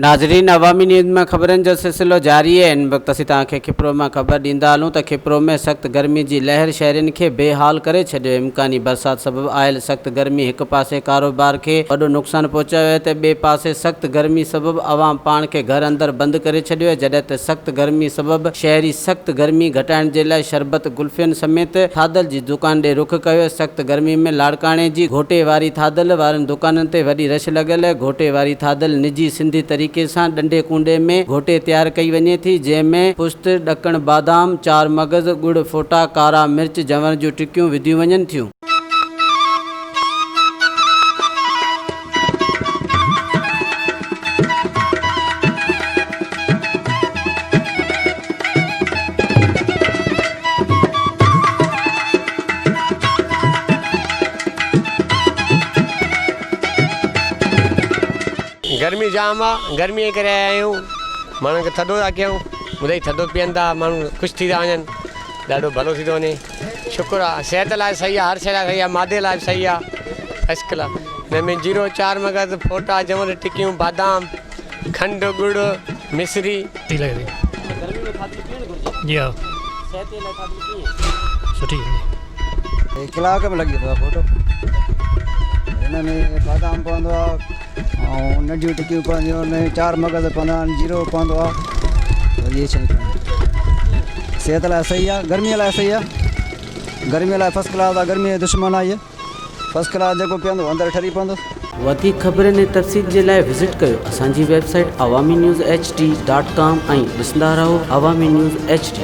नाज़रीन, अवामी न्यूज़ में ख़बरनि जो सिलसिलो जारी है। इन वक्त असीं तव्हांखे खिप्रो में ख़बर ॾींदा हलूं त खिप्रो में सख़्त गर्मी जी लहर शहरियुनि खे बेहाल करे छॾियो। इम्कानी बरसात सबबि आयल सख़्त गर्मी हिक पासे कारोबार खे वॾो नुक़सानु पहुचायो आहे त ॿिए पासे सख़्त गर्मी सबबि आवाम पाण खे घर अंदरि बंदि करे छॾियो आहे। जॾहिं त सख़्त गर्मी सबबि शहरी सख़्त गर्मी घटाइण जे लाइ शरबत कुल्फियुनि समेत थादल जी दुकान ॾे रुख कयो। सख़्त गर्मी में लाड़काणे जी घोटे वारी थादल वारनि दुकाननि ते वॾी रश लॻियल आहे। घोटे वारी थादल निजी सिंधी तरीक़े सां डंडे कुंडे में घोटे तैयार कई वञे थी, जंहिंमें पुश्त, ॾकण, बादाम, चार मगज़, गुड़, फोटा, कारा मिर्च, जंवर जूं टिकियूं विधियूं वञनि थियूं। गर्मी जाम आहे, गर्मी जे करे आया आहियूं। माण्हुनि खे थधो था कयूं, ॿुधाई थधो पीअनि था, माण्हू ख़ुशि थी था वञनि, ॾाढो भलो थी थो वञे। शुक्र आहे, सिहत लाइ सही आहे, हर शइ लाइ सही आहे, मादे लाइ बि सही आहे, फस्ट क्लास। हिन में जीरो, चार मगज़, फोटा, जंवर, टिकियूं, बादाम, खंड, गुड़, मिश्री थी लॻे थी। जी हा, सुठी कलाक में लॻी वेंदो आहे फोटो। हिन में बादाम पवंदो आहे ऐं नंढियूं टिकियूं पवंदियूं आहिनि, चार मगज़ पवंदा आहिनि, जीरो पवंदो आहे। इहे शयूं पवंदियूं, सिहत लाइ सही आहे, गर्मीअ लाइ सही आहे, गर्मीअ लाइ फस्ट क्लास आहे। गर्मीअ जो दुश्मन आहे इहे, फस्ट क्लास जेको पीअंदो अंदरि ठरी पवंदो। वधीक ख़बरनि ऐं तफ़सील जे लाइ विज़िट कयो असांजी वेबसाइट awamiNewsHD.com ऐं ॾिसंदा रहो अवामी न्यूज़ HD।